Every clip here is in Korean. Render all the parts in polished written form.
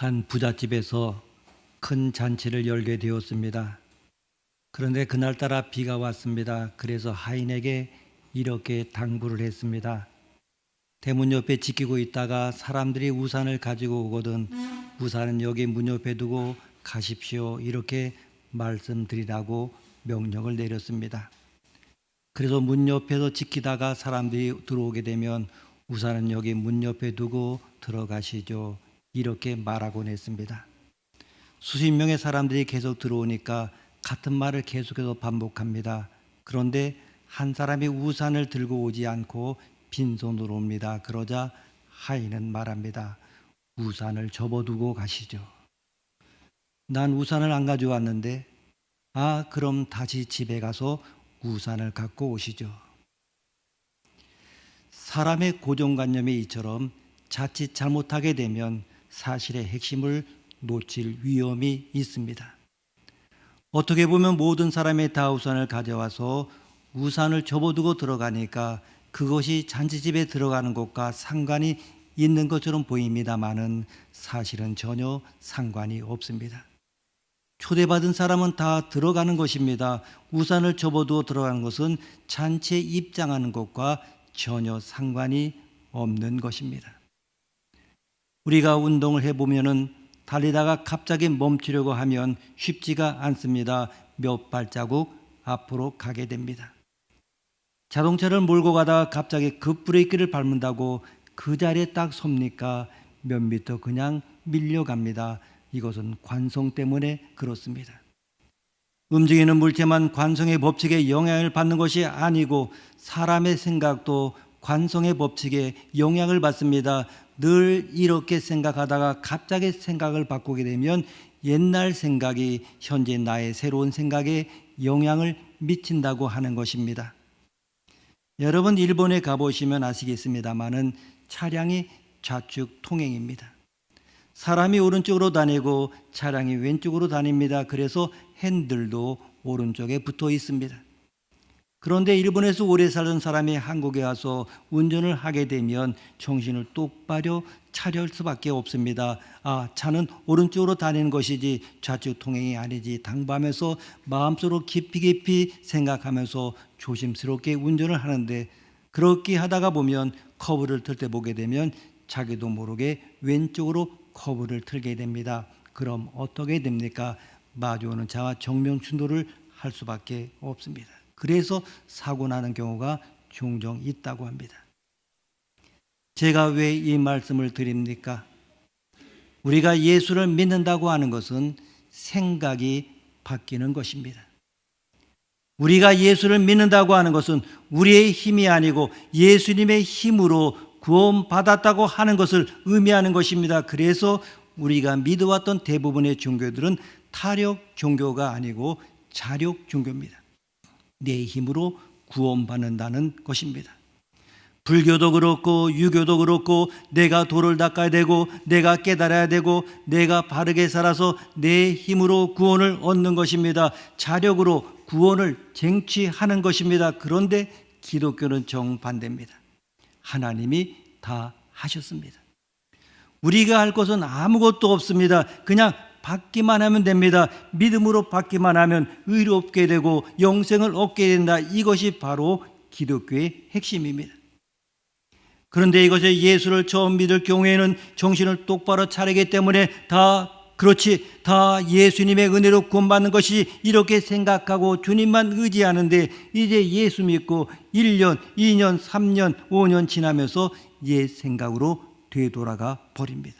한 부잣집에서 큰 잔치를 열게 되었습니다. 그런데 그날따라 비가 왔습니다. 그래서 하인에게 이렇게 당부를 했습니다. 대문 옆에 지키고 있다가 사람들이 우산을 가지고 오거든 우산은 여기 문 옆에 두고 가십시오. 이렇게 말씀드리라고 명령을 내렸습니다. 그래서 문 옆에서 지키다가 사람들이 들어오게 되면 우산은 여기 문 옆에 두고 들어가시죠. 이렇게 말하곤 했습니다. 수십 명의 사람들이 계속 들어오니까 같은 말을 계속해서 반복합니다. 그런데 한 사람이 우산을 들고 오지 않고 빈손으로 옵니다. 그러자 하인은 말합니다. 우산을 접어두고 가시죠. 난 우산을 안 가져왔는데, 그럼 다시 집에 가서 우산을 갖고 오시죠. 사람의 고정관념이 이처럼 자칫 잘못하게 되면 사실의 핵심을 놓칠 위험이 있습니다. 어떻게 보면 모든 사람이 다 우산을 가져와서 우산을 접어두고 들어가니까 그것이 잔치집에 들어가는 것과 상관이 있는 것처럼 보입니다마는 사실은 전혀 상관이 없습니다. 초대받은 사람은 다 들어가는 것입니다. 우산을 접어두고 들어가는 것은 잔치에 입장하는 것과 전혀 상관이 없는 것입니다. 우리가 운동을 해보면은 달리다가 갑자기 멈추려고 하면 쉽지가 않습니다. 몇 발자국 앞으로 가게 됩니다. 자동차를 몰고 가다가 갑자기 급브레이크를 밟는다고 그 자리에 딱 섭니까? 몇 미터 그냥 밀려갑니다. 이것은 관성 때문에 그렇습니다. 움직이는 물체만 관성의 법칙에 영향을 받는 것이 아니고 사람의 생각도 관성의 법칙에 영향을 받습니다. 늘 이렇게 생각하다가 갑자기 생각을 바꾸게 되면 옛날 생각이 현재 나의 새로운 생각에 영향을 미친다고 하는 것입니다. 여러분 일본에 가보시면 아시겠습니다마는 차량이 좌측 통행입니다. 사람이 오른쪽으로 다니고 차량이 왼쪽으로 다닙니다. 그래서 핸들도 오른쪽에 붙어 있습니다. 그런데 일본에서 오래 살던 사람이 한국에 와서 운전을 하게 되면 정신을 똑바로 차릴 수밖에 없습니다. 차는 오른쪽으로 다니는 것이지 좌측 통행이 아니지 당부하면서 마음속으로 깊이 생각하면서 조심스럽게 운전을 하는데 그렇게 하다가 보면 커브를 틀 때 보게 되면 자기도 모르게 왼쪽으로 커브를 틀게 됩니다. 그럼 어떻게 됩니까? 마주오는 차와 정면 충돌을 할 수밖에 없습니다. 그래서 사고 나는 경우가 종종 있다고 합니다. 제가 왜 이 말씀을 드립니까? 우리가 예수를 믿는다고 하는 것은 생각이 바뀌는 것입니다. 우리가 예수를 믿는다고 하는 것은 우리의 힘이 아니고 예수님의 힘으로 구원받았다고 하는 것을 의미하는 것입니다. 그래서 우리가 믿어왔던 대부분의 종교들은 타력 종교가 아니고 자력 종교입니다. 내 힘으로 구원받는다는 것입니다. 불교도 그렇고 유교도 그렇고 내가 도를 닦아야 되고 내가 깨달아야 되고 내가 바르게 살아서 내 힘으로 구원을 얻는 것입니다. 자력으로 구원을 쟁취하는 것입니다. 그런데 기독교는 정반대입니다. 하나님이 다 하셨습니다. 우리가 할 것은 아무것도 없습니다. 그냥 받기만 하면 됩니다. 믿음으로 받기만 하면 의롭게 되고 영생을 얻게 된다. 이것이 바로 기독교의 핵심입니다. 그런데 이것을 예수를 처음 믿을 경우에는 정신을 똑바로 차리기 때문에 다 예수님의 은혜로 구원받는 것이 이렇게 생각하고 주님만 의지하는데 이제 예수 믿고 1년, 2년, 3년, 5년 지나면서 옛 생각으로 되돌아가 버립니다.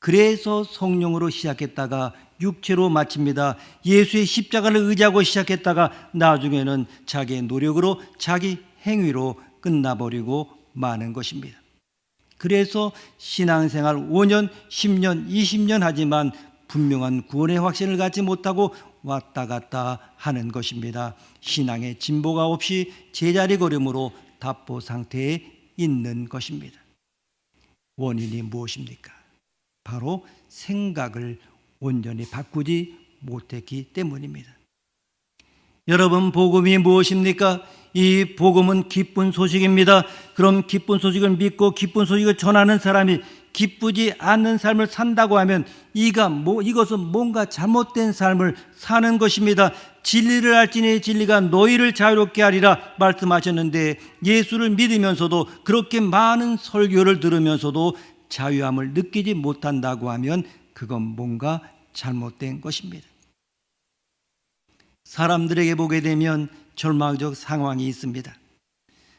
그래서 성령으로 시작했다가 육체로 마칩니다. 예수의 십자가를 의지하고 시작했다가 나중에는 자기의 노력으로 자기 행위로 끝나버리고 마는 것입니다. 그래서 신앙생활 5년, 10년, 20년 하지만 분명한 구원의 확신을 갖지 못하고 왔다 갔다 하는 것입니다. 신앙의 진보가 없이 제자리 걸음으로 답보 상태에 있는 것입니다. 원인이 무엇입니까? 바로 생각을 온전히 바꾸지 못했기 때문입니다. 여러분, 복음이 무엇입니까? 이 복음은 기쁜 소식입니다. 그럼 기쁜 소식을 믿고 기쁜 소식을 전하는 사람이 기쁘지 않는 삶을 산다고 하면 이것은 뭔가 잘못된 삶을 사는 것입니다. 진리를 알지니 진리가 너희를 자유롭게 하리라 말씀하셨는데, 예수를 믿으면서도 그렇게 많은 설교를 들으면서도 자유함을 느끼지 못한다고 하면 그건 뭔가 잘못된 것입니다. 사람들에게 보게 되면 절망적 상황이 있습니다.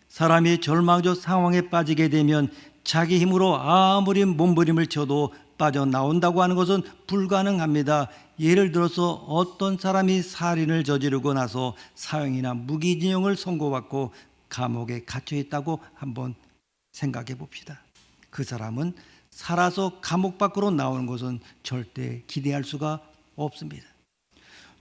사람이 절망적 상황에 빠지게 되면 자기 힘으로 아무리 몸부림을 쳐도 빠져나온다고 하는 것은 불가능합니다. 예를 들어서 어떤 사람이 살인을 저지르고 나서 사형이나 무기징역을 선고받고 감옥에 갇혀 있다고 한번 생각해 봅시다. 그 사람은 살아서 감옥 밖으로 나오는 것은 절대 기대할 수가 없습니다.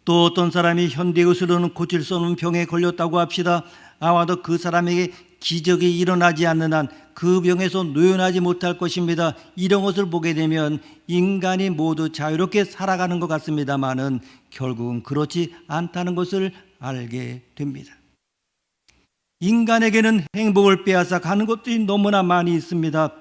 또 어떤 사람이 현대의술로는 고칠 수 없는 병에 걸렸다고 합시다. 아마도 그 사람에게 기적이 일어나지 않는 한 그 병에서 노연하지 못할 것입니다. 이런 것을 보게 되면 인간이 모두 자유롭게 살아가는 것 같습니다만은 결국은 그렇지 않다는 것을 알게 됩니다. 인간에게는 행복을 빼앗아 가는 것들이 너무나 많이 있습니다.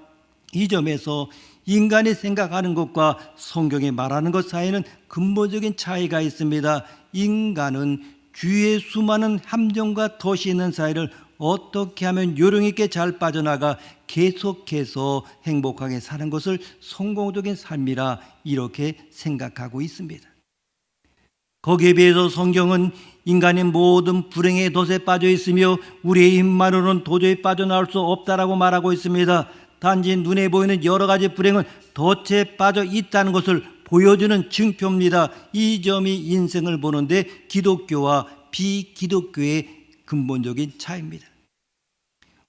이 점에서 인간이 생각하는 것과 성경이 말하는 것 사이에는 근본적인 차이가 있습니다. 인간은 주위의 수많은 함정과 덫이 있는 사이를 어떻게 하면 요령 있게 잘 빠져나가 계속해서 행복하게 사는 것을 성공적인 삶이라 이렇게 생각하고 있습니다. 거기에 비해서 성경은 인간이 모든 불행의 덫에 빠져 있으며 우리의 힘만으로는 도저히 빠져나올 수 없다라고 말하고 있습니다. 단지 눈에 보이는 여러 가지 불행은 덫에 빠져 있다는 것을 보여주는 증표입니다. 이 점이 인생을 보는데 기독교와 비기독교의 근본적인 차이입니다.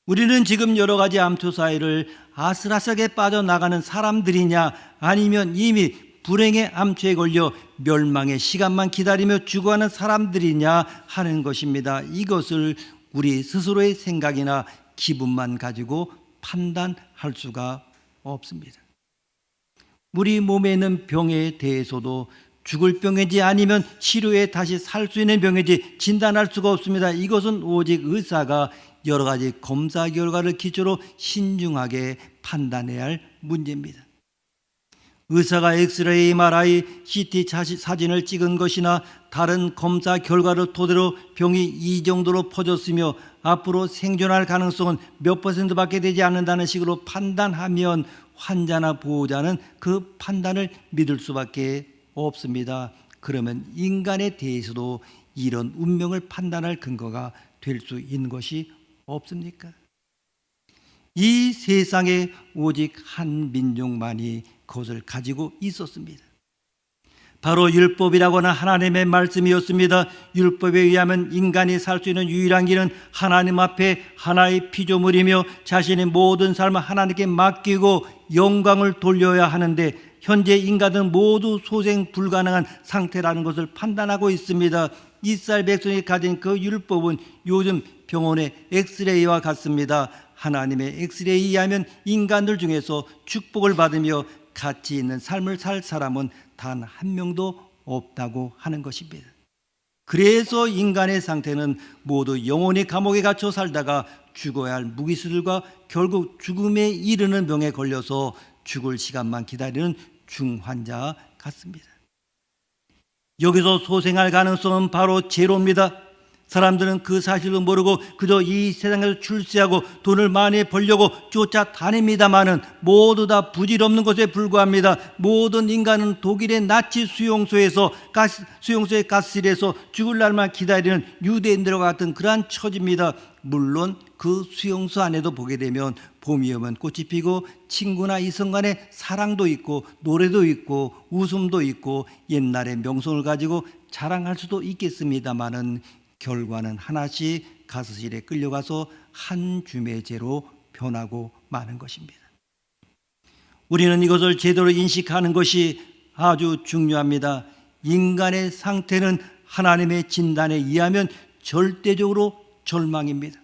우리는 지금 여러 가지 암투 사이를 아슬아슬하게 빠져나가는 사람들이냐, 아니면 이미 불행의 암투에 걸려 멸망의 시간만 기다리며 죽어가는 사람들이냐 하는 것입니다. 이것을 우리 스스로의 생각이나 기분만 가지고 판단할 수가 없습니다. 우리 몸에 있는 병에 대해서도 죽을 병인지 아니면 치료해 다시 살 수 있는 병인지 진단할 수가 없습니다. 이것은 오직 의사가 여러 가지 검사 결과를 기초로 신중하게 판단해야 할 문제입니다. 의사가 엑스레이, MRI, CT 사진을 찍은 것이나 다른 검사 결과를 토대로 병이 이 정도로 퍼졌으며 앞으로 생존할 가능성은 몇 %밖에 되지 않는다는 식으로 판단하면 환자나 보호자는 그 판단을 믿을 수밖에 없습니다. 그러면 인간에 대해서도 이런 운명을 판단할 근거가 될 수 있는 것이 없습니까? 이 세상에 오직 한 민족만이 그것을 가지고 있었습니다. 바로 율법이라고 하는 하나님의 말씀이었습니다. 율법에 의하면 인간이 살 수 있는 유일한 길은 하나님 앞에 하나의 피조물이며 자신의 모든 삶을 하나님께 맡기고 영광을 돌려야 하는데, 현재 인간은 모두 소생 불가능한 상태라는 것을 판단하고 있습니다. 이스라엘 백성이 가진 그 율법은 요즘 병원의 엑스레이와 같습니다. 하나님의 엑스레이에 의하면 인간들 중에서 축복을 받으며 가치 있는 삶을 살 사람은 단 한 명도 없다고 하는 것입니다. 그래서 인간의 상태는 모두 영원히 감옥에 갇혀 살다가 죽어야 할 무기수들과 결국 죽음에 이르는 병에 걸려서 죽을 시간만 기다리는 중환자 같습니다. 여기서 소생할 가능성은 바로 제로입니다. 사람들은 그 사실도 모르고 그저 이 세상에서 출세하고 돈을 많이 벌려고 쫓아다닙니다마는 모두 다 부질없는 것에 불과합니다. 모든 인간은 독일의 나치 수용소의 가스실에서 죽을 날만 기다리는 유대인들과 같은 그러한 처지입니다. 물론 그 수용소 안에도 보게 되면 봄이 오면 꽃이 피고 친구나 이성 간의 사랑도 있고 노래도 있고 웃음도 있고 옛날의 명성을 가지고 자랑할 수도 있겠습니다마는 결과는 하나씩 가스실에 끌려가서 한 줌의 재로 변하고 마는 것입니다. 우리는 이것을 제대로 인식하는 것이 아주 중요합니다. 인간의 상태는 하나님의 진단에 의하면 절대적으로 절망입니다.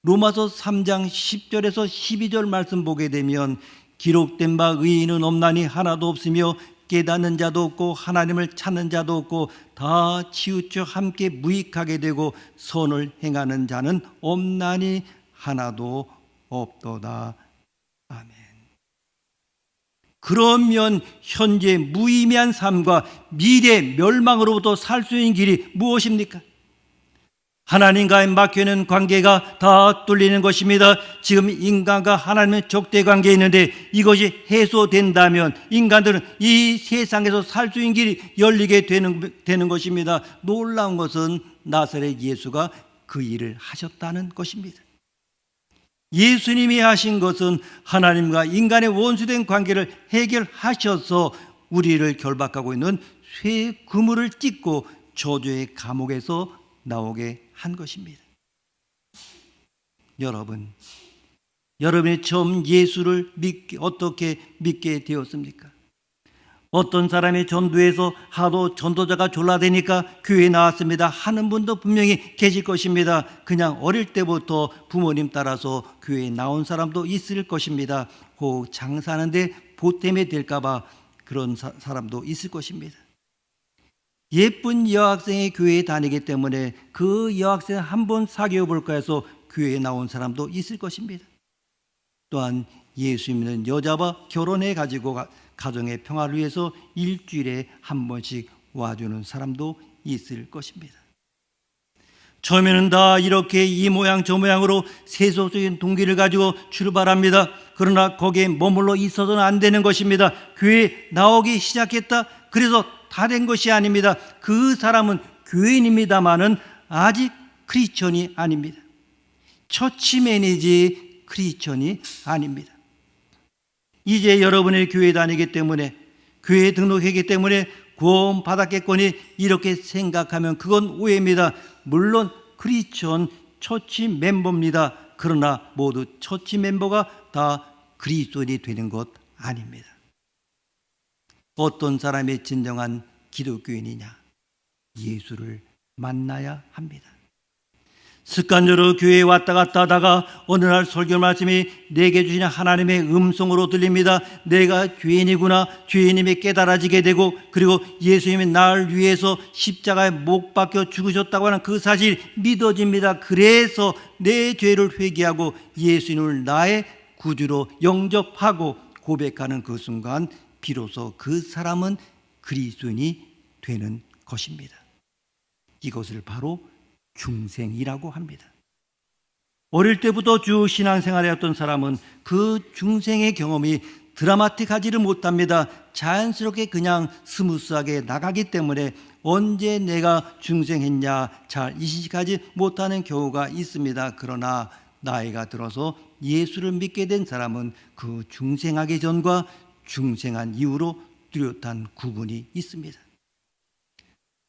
로마서 3장 10절에서 12절 말씀 보게 되면 기록된 바 의인은 없나니 하나도 없으며 깨닫는 자도 없고 하나님을 찾는 자도 없고 다 치우쳐 함께 무익하게 되고 선을 행하는 자는 없나니 하나도 없도다. 아멘. 그러면 현재 무의미한 삶과 미래 멸망으로부터 살 수 있는 길이 무엇입니까? 하나님과의 막혀있는 관계가 다 뚫리는 것입니다. 지금 인간과 하나님의 적대 관계에 있는데 이것이 해소된다면 인간들은 이 세상에서 살 수 있는 길이 열리게 되는 것입니다. 놀라운 것은 나사렛 예수가 그 일을 하셨다는 것입니다. 예수님이 하신 것은 하나님과 인간의 원수된 관계를 해결하셔서 우리를 결박하고 있는 쇠 그물을 찢고 저주의 감옥에서 나오게 한 것입니다. 여러분이 처음 예수를 어떻게 믿게 되었습니까? 어떤 사람이 전도해서 하도 전도자가 졸라대니까 교회에 나왔습니다 하는 분도 분명히 계실 것입니다. 그냥 어릴 때부터 부모님 따라서 교회에 나온 사람도 있을 것입니다. 혹 장사하는데 보탬이 될까 봐 그런 사람도 있을 것입니다. 예쁜 여학생이 교회에 다니기 때문에 그 여학생 한번 사귀어 볼까 해서 교회에 나온 사람도 있을 것입니다. 또한 예수 믿는 여자와 결혼해 가지고 가정의 평화를 위해서 일주일에 한 번씩 와주는 사람도 있을 것입니다. 처음에는 다 이렇게 이 모양 저 모양으로 세속적인 동기를 가지고 출발합니다. 그러나 거기에 머물러 있어서는 안 되는 것입니다. 교회에 나오기 시작했다. 그래서 다 된 것이 아닙니다. 그 사람은 교인입니다마는 아직 크리스천이 아닙니다. 처치맨이지 크리스천이 아닙니다. 이제 여러분의 교회 다니기 때문에, 교회에 등록했기 때문에 구원 받았겠거니 이렇게 생각하면 그건 오해입니다. 물론 크리스천 처치 멤버입니다. 그러나 모두 처치 멤버가 다 그리스도인이 되는 것 아닙니다. 어떤 사람이 진정한 기독교인이냐? 예수를 만나야 합니다. 습관적으로 교회에 왔다 갔다 하다가 어느 날 설교 말씀이 내게 주신 하나님의 음성으로 들립니다. 내가 죄인이구나, 죄인임이 깨달아지게 되고, 그리고 예수님이 나를 위해서 십자가에 못 박혀 죽으셨다고 하는 그 사실이 믿어집니다. 그래서 내 죄를 회개하고 예수님을 나의 구주로 영접하고 고백하는 그 순간 비로소 그 사람은 그리스도인이 되는 것입니다. 이것을 바로 중생이라고 합니다. 어릴 때부터 쭉 신앙생활을 했던 사람은 그 중생의 경험이 드라마틱하지를 못합니다. 자연스럽게 그냥 스무스하게 나가기 때문에 언제 내가 중생했냐 잘 인식하지 못하는 경우가 있습니다. 그러나 나이가 들어서 예수를 믿게 된 사람은 그 중생하기 전과 중생한 이후로 뚜렷한 구분이 있습니다.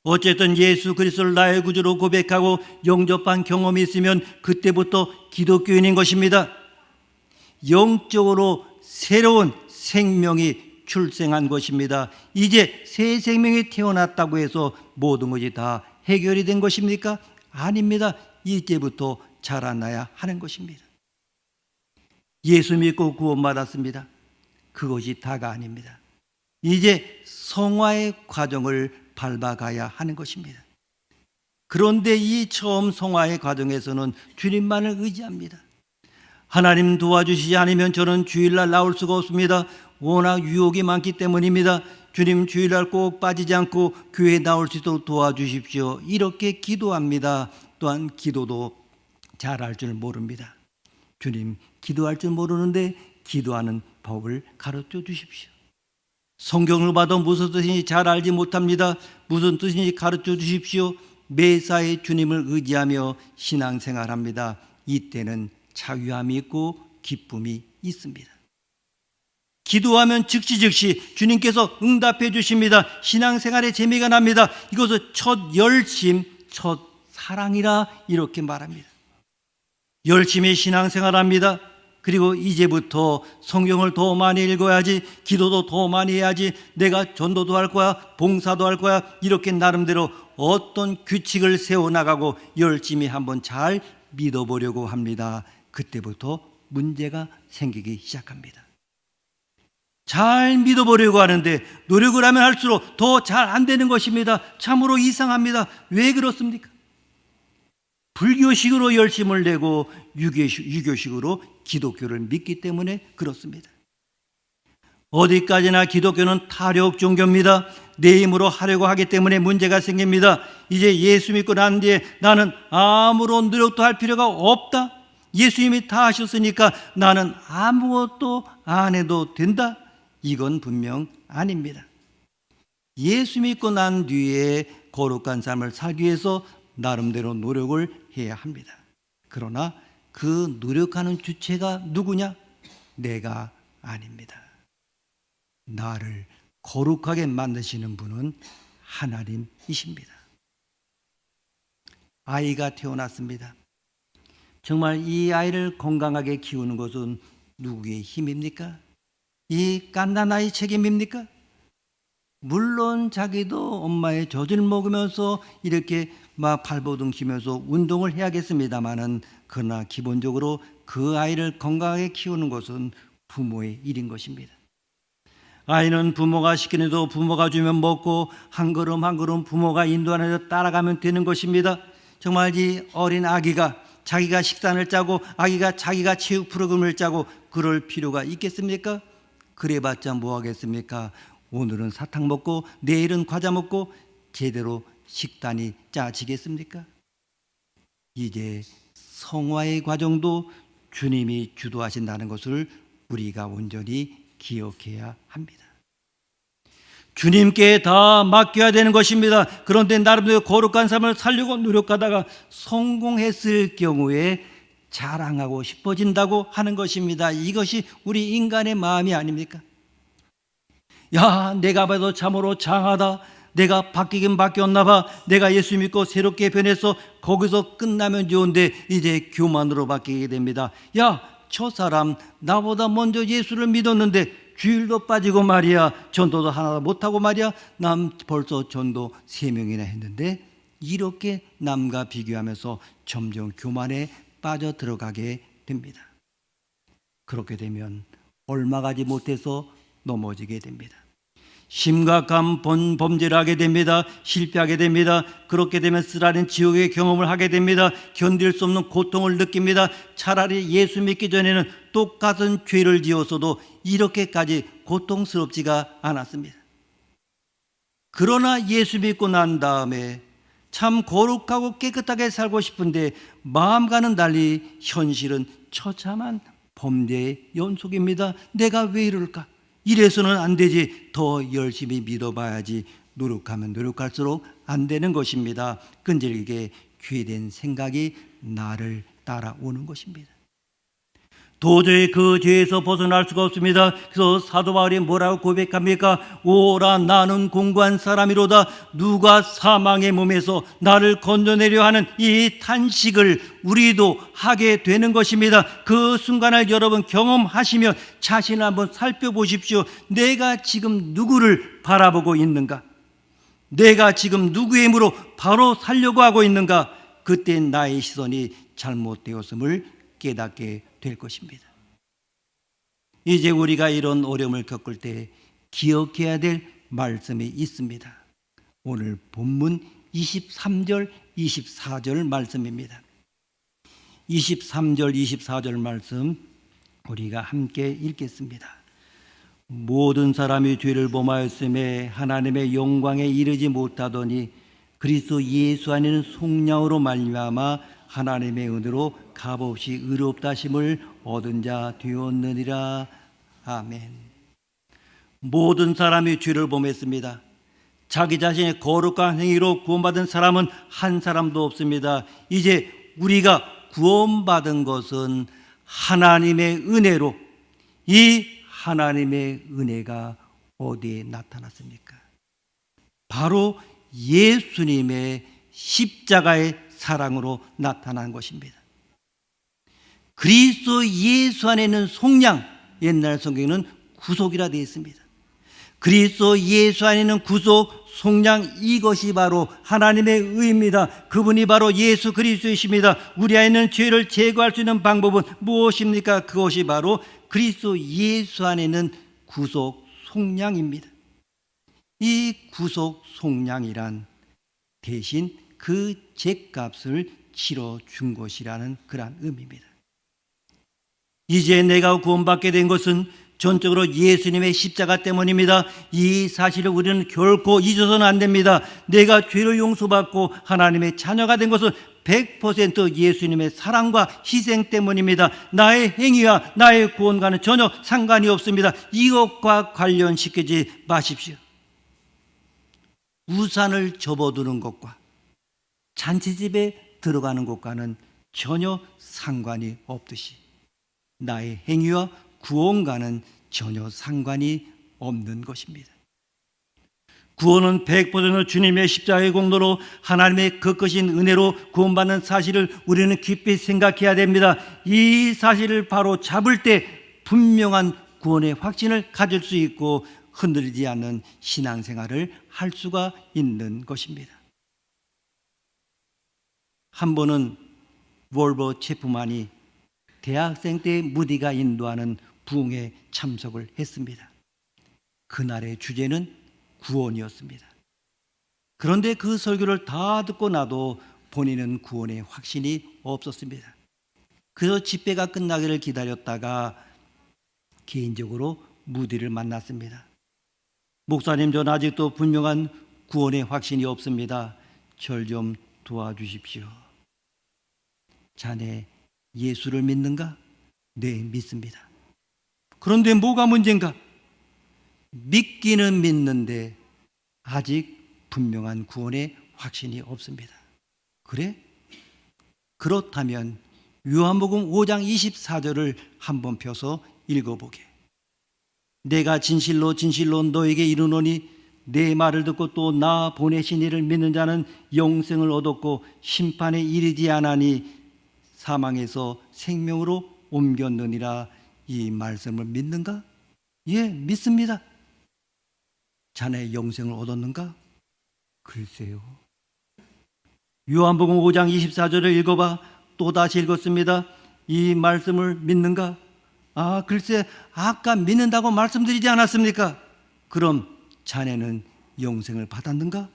어쨌든 예수 그리스도를 나의 구주로 고백하고 영접한 경험이 있으면 그때부터 기독교인인 것입니다. 영적으로 새로운 생명이 출생한 것입니다. 이제 새 생명이 태어났다고 해서 모든 것이 다 해결이 된 것입니까? 아닙니다. 이제부터 자라나야 하는 것입니다. 예수 믿고 구원받았습니다. 그것이 다가 아닙니다. 이제 성화의 과정을 밟아가야 하는 것입니다. 그런데 이 처음 성화의 과정에서는 주님만을 의지합니다. 하나님 도와주시지 않으면 저는 주일날 나올 수가 없습니다. 워낙 유혹이 많기 때문입니다. 주님 주일날 꼭 빠지지 않고 교회에 나올 수 있도록 도와주십시오. 이렇게 기도합니다. 또한 기도도 잘할 줄 모릅니다. 주님 기도할 줄 모르는데 기도하는 법을 가르쳐 주십시오. 성경을 봐도 무슨 뜻인지 잘 알지 못합니다. 무슨 뜻인지 가르쳐 주십시오. 매사에 주님을 의지하며 신앙생활합니다. 이때는 자유함이 있고 기쁨이 있습니다. 기도하면 즉시 주님께서 응답해 주십니다. 신앙생활에 재미가 납니다. 이것을 첫 열심, 첫 사랑이라 이렇게 말합니다. 열심히 신앙생활합니다. 그리고 이제부터 성경을 더 많이 읽어야지, 기도도 더 많이 해야지, 내가 전도도 할 거야, 봉사도 할 거야, 이렇게 나름대로 어떤 규칙을 세워나가고 열심히 한번 잘 믿어보려고 합니다. 그때부터 문제가 생기기 시작합니다. 잘 믿어보려고 하는데 노력을 하면 할수록 더 잘 안 되는 것입니다. 참으로 이상합니다. 왜 그렇습니까? 불교식으로 열심을 내고 유교식으로 기독교를 믿기 때문에 그렇습니다. 어디까지나 기독교는 타력 종교입니다. 내 힘으로 하려고 하기 때문에 문제가 생깁니다. 이제 예수 믿고 난 뒤에 나는 아무런 노력도 할 필요가 없다. 예수님이 다 하셨으니까 나는 아무것도 안 해도 된다. 이건 분명 아닙니다. 예수 믿고 난 뒤에 거룩한 삶을 살기 위해서 나름대로 노력을 해야 합니다. 그러나 그 노력하는 주체가 누구냐? 내가 아닙니다. 나를 거룩하게 만드시는 분은 하나님이십니다. 아이가 태어났습니다. 정말 이 아이를 건강하게 키우는 것은 누구의 힘입니까? 이 갓난 아이 책임입니까? 물론 자기도 엄마의 젖을 먹으면서 이렇게 막 발버둥 치면서 운동을 해야겠습니다마는, 그러나 기본적으로 그 아이를 건강하게 키우는 것은 부모의 일인 것입니다. 아이는 부모가 시키는 대로 부모가 주면 먹고 한 걸음 한 걸음 부모가 인도하는 대로 따라가면 되는 것입니다. 정말 이 어린 아기가 자기가 식단을 짜고 아기가 자기가 체육 프로그램을 짜고 그럴 필요가 있겠습니까? 그래봤자 뭐 하겠습니까? 오늘은 사탕 먹고 내일은 과자 먹고 제대로 식단이 짜지겠습니까? 이제 성화의 과정도 주님이 주도하신다는 것을 우리가 온전히 기억해야 합니다. 주님께 다 맡겨야 되는 것입니다. 그런데 나름대로 거룩한 삶을 살려고 노력하다가 성공했을 경우에 자랑하고 싶어진다고 하는 것입니다. 이것이 우리 인간의 마음이 아닙니까? 야, 내가 봐도 참으로 장하다. 내가 바뀌긴 바뀌었나 봐. 내가 예수 믿고 새롭게 변해서 거기서 끝나면 좋은데 이제 교만으로 바뀌게 됩니다. 야, 저 사람 나보다 먼저 예수를 믿었는데 주일도 빠지고 말이야, 전도도 하나도 못하고 말이야, 남 벌써 전도 3명이나 했는데, 이렇게 남과 비교하면서 점점 교만에 빠져 들어가게 됩니다. 그렇게 되면 얼마 가지 못해서 넘어지게 됩니다. 심각한 범죄를 하게 됩니다. 실패하게 됩니다. 그렇게 되면 쓰라린 지옥의 경험을 하게 됩니다. 견딜 수 없는 고통을 느낍니다. 차라리 예수 믿기 전에는 똑같은 죄를 지었어도 이렇게까지 고통스럽지가 않았습니다. 그러나 예수 믿고 난 다음에 참 거룩하고 깨끗하게 살고 싶은데 마음과는 달리 현실은 처참한 범죄의 연속입니다. 내가 왜 이럴까? 이래서는 안 되지. 더 열심히 믿어봐야지. 노력하면 노력할수록 안 되는 것입니다. 끈질기게 죄된 생각이 나를 따라오는 것입니다. 도저히 그 죄에서 벗어날 수가 없습니다. 그래서 사도 바울이 뭐라고 고백합니까? 오라 나는 공고한 사람이로다. 누가 사망의 몸에서 나를 건져내려 하는 이 탄식을 우리도 하게 되는 것입니다. 그 순간을 여러분 경험하시며 자신을 한번 살펴보십시오. 내가 지금 누구를 바라보고 있는가? 내가 지금 누구의 힘으로 바로 살려고 하고 있는가? 그때 나의 시선이 잘못되었음을 깨닫게 될 것입니다. 이제 우리가 이런 어려움을 겪을 때 기억해야 될 말씀이 있습니다. 오늘 본문 23절, 24절 말씀입니다. 23절, 24절 말씀 우리가 함께 읽겠습니다. 모든 사람이 죄를 범하였음에 하나님의 영광에 이르지 못하더니 그리스도 예수 안에는 속량으로 말미암아 하나님의 은혜로 값없이 의롭다 하심을 얻은 자 되었느니라. 아멘. 모든 사람이 죄를 범했습니다. 자기 자신의 거룩한 행위로 구원받은 사람은 한 사람도 없습니다. 이제 우리가 구원받은 것은 하나님의 은혜로, 이 하나님의 은혜가 어디에 나타났습니까? 바로 예수님의 십자가의 사랑으로 나타난 것입니다. 그리스도 예수 안에는 속량, 옛날 성경에는 구속이라 되어 있습니다. 그리스도 예수 안에는 구속, 속량, 이것이 바로 하나님의 의입니다. 그분이 바로 예수 그리스도이십니다. 우리 안에는 죄를 제거할 수 있는 방법은 무엇입니까? 그것이 바로 그리스도 예수 안에는 구속, 속량입니다. 이 구속, 속량이란 대신 그 죗값을 치러준 것이라는 그러한 의미입니다. 이제 내가 구원받게 된 것은 전적으로 예수님의 십자가 때문입니다. 이 사실을 우리는 결코 잊어서는 안 됩니다. 내가 죄를 용서받고 하나님의 자녀가 된 것은 100% 예수님의 사랑과 희생 때문입니다. 나의 행위와 나의 구원과는 전혀 상관이 없습니다. 이것과 관련시키지 마십시오. 우산을 접어두는 것과 잔치집에 들어가는 것과는 전혀 상관이 없듯이 나의 행위와 구원과는 전혀 상관이 없는 것입니다. 구원은 100% 주님의 십자가의 공로로 하나님의 거크신 은혜로 구원받는 사실을 우리는 깊이 생각해야 됩니다. 이 사실을 바로 잡을 때 분명한 구원의 확신을 가질 수 있고 흔들리지 않는 신앙생활을 할 수가 있는 것입니다. 한 번은 월버 체프만이 대학생 때 무디가 인도하는 부흥에 참석을 했습니다. 그날의 주제는 구원이었습니다. 그런데 그 설교를 다 듣고 나도 본인은 구원의 확신이 없었습니다. 그래서 집회가 끝나기를 기다렸다가 개인적으로 무디를 만났습니다. 목사님, 전 아직도 분명한 구원의 확신이 없습니다. 절 좀 도와주십시오. 자네 예수를 믿는가? 네, 믿습니다. 그런데 뭐가 문제인가? 믿기는 믿는데 아직 분명한 구원의 확신이 없습니다. 그래? 그렇다면 요한복음 5장 24절을 한번 펴서 읽어보게. 내가 진실로 진실로 너에게 이르노니 내 말을 듣고 또 나 보내신 이를 믿는 자는 영생을 얻었고 심판에 이르지 않으니 사망에서 생명으로 옮겼느니라. 이 말씀을 믿는가? 예, 믿습니다. 자네 영생을 얻었는가? 글쎄요. 요한복음 5장 24절을 읽어봐. 또다시 읽었습니다. 이 말씀을 믿는가? 아, 글쎄, 아까 믿는다고 말씀드리지 않았습니까? 그럼 자네는 영생을 받았는가?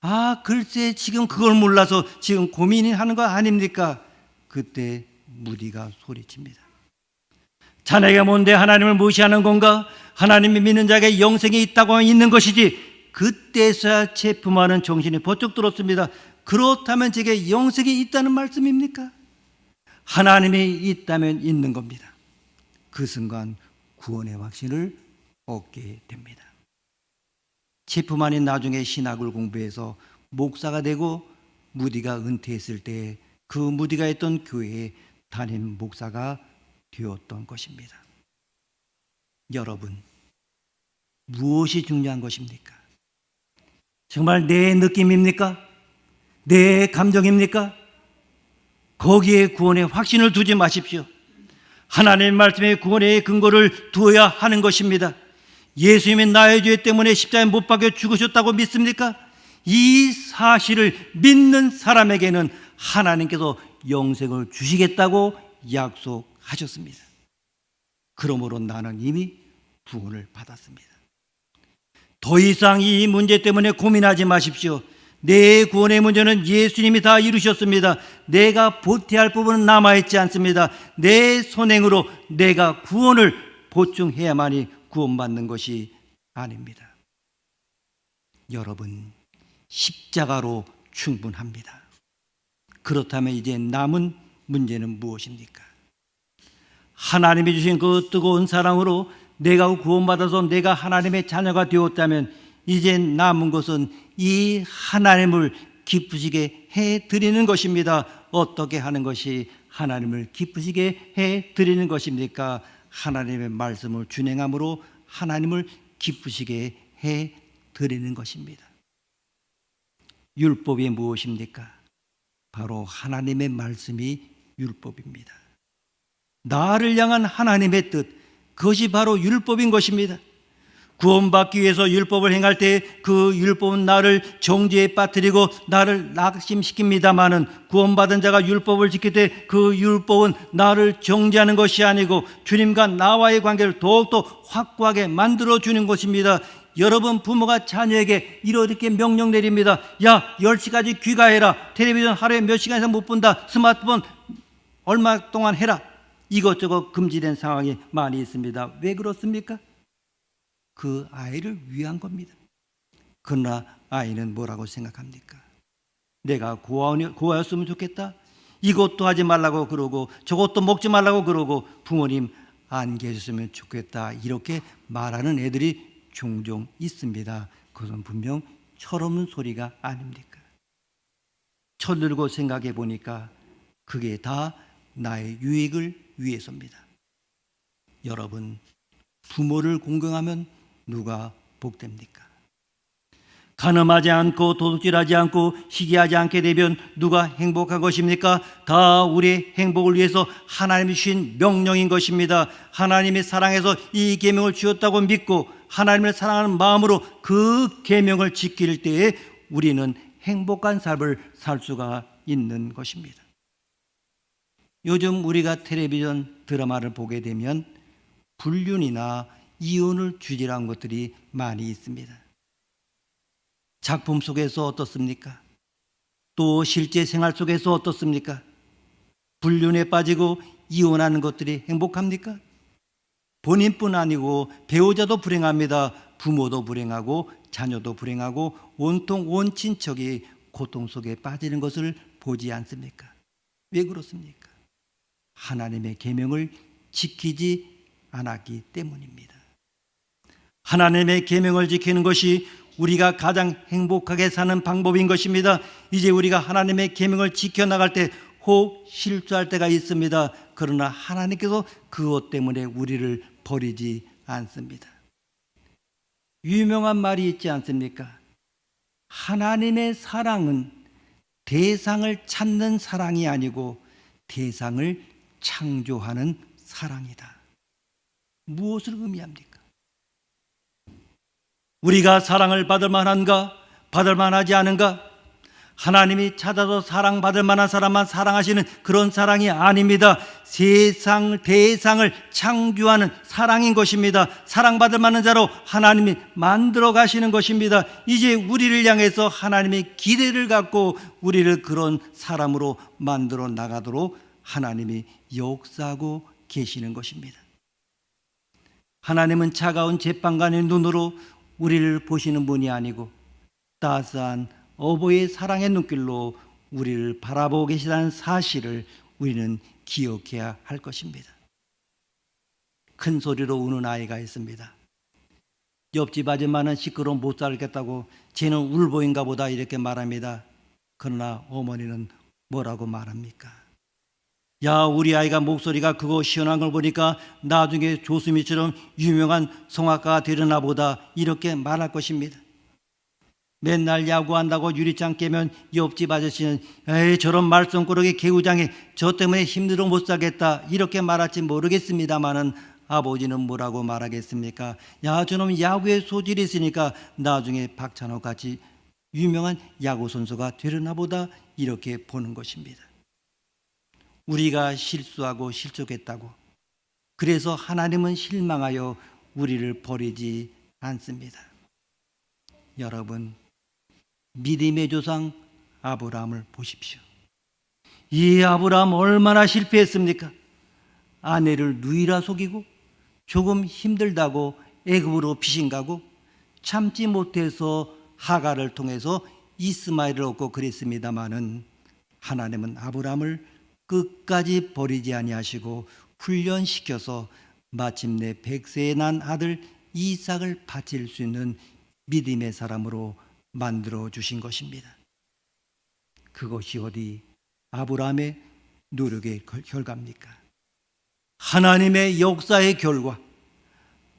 아, 글쎄, 지금 그걸 몰라서 지금 고민이 하는 거 아닙니까? 그때 무디가 소리칩니다. 자네가 뭔데 하나님을 무시하는 건가? 하나님이 믿는 자에게 영생이 있다고 있는 것이지. 그때서야 체프만은 정신이 번쩍 들었습니다. 그렇다면 제게 영생이 있다는 말씀입니까? 하나님이 있다면 있는 겁니다. 그 순간 구원의 확신을 얻게 됩니다. 체프만이 나중에 신학을 공부해서 목사가 되고 무디가 은퇴했을 때 그 무디가 있던 교회에 담임 목사가 되었던 것입니다. 여러분, 무엇이 중요한 것입니까? 정말 내 느낌입니까? 내 감정입니까? 거기에 구원의 확신을 두지 마십시오. 하나님의 말씀에 구원의 근거를 두어야 하는 것입니다. 예수님이 나의 죄 때문에 십자가에 못 박혀 죽으셨다고 믿습니까? 이 사실을 믿는 사람에게는 하나님께서 영생을 주시겠다고 약속하셨습니다. 그러므로 나는 이미 구원을 받았습니다. 더 이상 이 문제 때문에 고민하지 마십시오. 내 구원의 문제는 예수님이 다 이루셨습니다. 내가 보태야 할 부분은 남아있지 않습니다. 내 선행으로 내가 구원을 보충해야만이 구원받는 것이 아닙니다. 여러분, 십자가로 충분합니다. 그렇다면 이제 남은 문제는 무엇입니까? 하나님이 주신 그 뜨거운 사랑으로 내가 구원받아서 내가 하나님의 자녀가 되었다면 이제 남은 것은 이 하나님을 기쁘시게 해드리는 것입니다. 어떻게 하는 것이 하나님을 기쁘시게 해드리는 것입니까? 하나님의 말씀을 준행함으로 하나님을 기쁘시게 해드리는 것입니다. 율법이 무엇입니까? 바로 하나님의 말씀이 율법입니다. 나를 향한 하나님의 뜻, 그것이 바로 율법인 것입니다. 구원받기 위해서 율법을 행할 때 그 율법은 나를 정죄에 빠뜨리고 나를 낙심시킵니다마는 구원받은 자가 율법을 지킬 때 그 율법은 나를 정죄하는 것이 아니고 주님과 나와의 관계를 더욱더 확고하게 만들어주는 것입니다. 여러분 부모가 자녀에게 이렇게 명령 내립니다. 야, 10시까지 귀가해라. 텔레비전 하루에 몇 시간 이상 못 본다. 스마트폰 얼마 동안 해라. 이것저것 금지된 상황이 많이 있습니다. 왜 그렇습니까? 그 아이를 위한 겁니다. 그러나 아이는 뭐라고 생각합니까? 내가 고아였으면 좋겠다. 이것도 하지 말라고 그러고 저것도 먹지 말라고 그러고 부모님 안 계셨으면 좋겠다. 이렇게 말하는 애들이 종종 있습니다. 그것은 분명 철없는 소리가 아닙니까? 철들고 생각해 보니까 그게 다 나의 유익을 위해서입니다. 여러분, 부모를 공경하면 누가 복됩니까? 간음하지 않고 도둑질하지 않고 시기하지 않게 되면 누가 행복한 것입니까? 다 우리의 행복을 위해서 하나님이 주신 명령인 것입니다. 하나님이 사랑해서 이 계명을 주었다고 믿고 하나님을 사랑하는 마음으로 그 계명을 지킬 때에 우리는 행복한 삶을 살 수가 있는 것입니다. 요즘 우리가 텔레비전 드라마를 보게 되면 불륜이나 이혼을 주제로한 것들이 많이 있습니다. 작품 속에서 어떻습니까? 또 실제 생활 속에서 어떻습니까? 불륜에 빠지고 이혼하는 것들이 행복합니까? 본인뿐 아니고 배우자도 불행합니다. 부모도 불행하고 자녀도 불행하고 온통 온 친척이 고통 속에 빠지는 것을 보지 않습니까? 왜 그렇습니까? 하나님의 계명을 지키지 않았기 때문입니다. 하나님의 계명을 지키는 것이 우리가 가장 행복하게 사는 방법인 것입니다. 이제 우리가 하나님의 계명을 지켜나갈 때 혹 실수할 때가 있습니다. 그러나 하나님께서 그것 때문에 우리를 버리지 않습니다. 유명한 말이 있지 않습니까? 하나님의 사랑은 대상을 찾는 사랑이 아니고 대상을 창조하는 사랑이다. 무엇을 의미합니까? 우리가 사랑을 받을 만한가? 받을 만하지 않은가? 하나님이 찾아서 사랑받을 만한 사람만 사랑하시는 그런 사랑이 아닙니다. 대상을 창조하는 사랑인 것입니다. 사랑받을 만한 자로 하나님이 만들어 가시는 것입니다. 이제 우리를 향해서 하나님의 기대를 갖고 우리를 그런 사람으로 만들어 나가도록 하나님이 역사하고 계시는 것입니다. 하나님은 차가운 재판관의 눈으로 우리를 보시는 분이 아니고 따스한 어버이의 사랑의 눈길로 우리를 바라보고 계시다는 사실을 우리는 기억해야 할 것입니다. 큰 소리로 우는 아이가 있습니다. 옆집 아줌마는 시끄러워 못 살겠다고 쟤는 울보인가 보다 이렇게 말합니다. 그러나 어머니는 뭐라고 말합니까? 야, 우리 아이가 목소리가 그거 시원한 걸 보니까 나중에 조수미처럼 유명한 성악가가 되려나 보다 이렇게 말할 것입니다. 맨날 야구한다고 유리창 깨면 옆집 아저씨는 에이 저런 말썽꾸러기 개구장이 저 때문에 힘들어 못 살겠다 이렇게 말할지 모르겠습니다마는 아버지는 뭐라고 말하겠습니까? 야, 저놈 야구에 소질이 있으니까 나중에 박찬호 같이 유명한 야구 선수가 되려나 보다 이렇게 보는 것입니다. 우리가 실수하고 실족했다고 그래서 하나님은 실망하여 우리를 버리지 않습니다. 여러분, 믿음의 조상 아브라함을 보십시오. 이 아브라함 얼마나 실패했습니까? 아내를 누이라 속이고 조금 힘들다고 애굽으로 피신가고 참지 못해서 하갈을 통해서 이스마엘을 얻고 그랬습니다마는 하나님은 아브라함을 끝까지 버리지 아니하시고 훈련시켜서 마침내 100세에 난 아들 이삭을 바칠 수 있는 믿음의 사람으로 만들어 주신 것입니다. 그것이 어디 아브라함의 노력의 결과입니까? 하나님의 역사의 결과.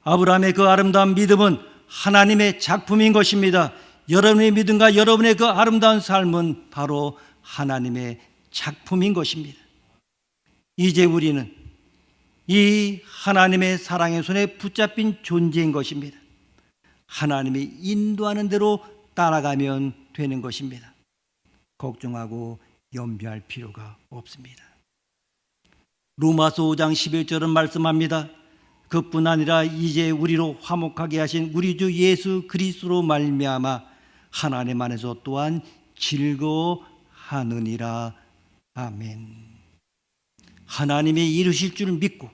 아브라함의 그 아름다운 믿음은 하나님의 작품인 것입니다. 여러분의 믿음과 여러분의 그 아름다운 삶은 바로 하나님의 작품인 것입니다. 이제 우리는 이 하나님의 사랑의 손에 붙잡힌 존재인 것입니다. 하나님이 인도하는 대로 따라가면 되는 것입니다. 걱정하고 염려할 필요가 없습니다. 로마서 5장 11절은 말씀합니다. 그뿐 아니라 이제 우리로 화목하게 하신 우리 주 예수 그리스도로 말미암아 하나님 안에서 또한 즐거워하느니라. 아멘. 하나님이 이루실 줄 믿고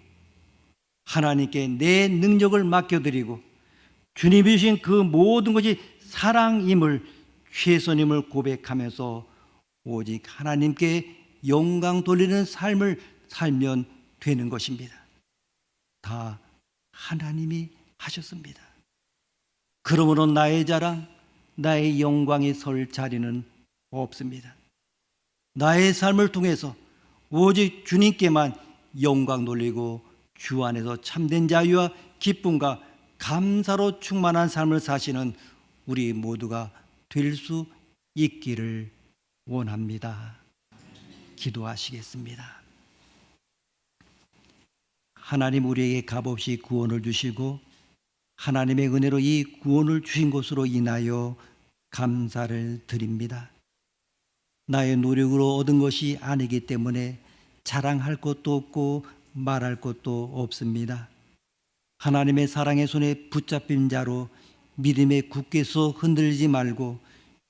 하나님께 내 능력을 맡겨드리고 주님이 주신 그 모든 것이 사랑임을, 최선임을 고백하면서 오직 하나님께 영광 돌리는 삶을 살면 되는 것입니다. 다 하나님이 하셨습니다. 그러므로 나의 자랑, 나의 영광이 설 자리는 없습니다. 나의 삶을 통해서 오직 주님께만 영광 돌리고 주 안에서 참된 자유와 기쁨과 감사로 충만한 삶을 사시는 우리 모두가 될 수 있기를 원합니다. 기도하시겠습니다. 하나님, 우리에게 값없이 구원을 주시고 하나님의 은혜로 이 구원을 주신 것으로 인하여 감사를 드립니다. 나의 노력으로 얻은 것이 아니기 때문에 자랑할 것도 없고 말할 것도 없습니다. 하나님의 사랑의 손에 붙잡힌 자로 믿음에 굳게 서 흔들리지 말고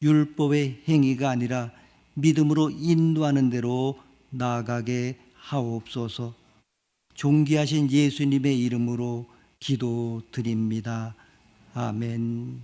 율법의 행위가 아니라 믿음으로 인도하는 대로 나아가게 하옵소서. 존귀하신 예수님의 이름으로 기도드립니다. 아멘.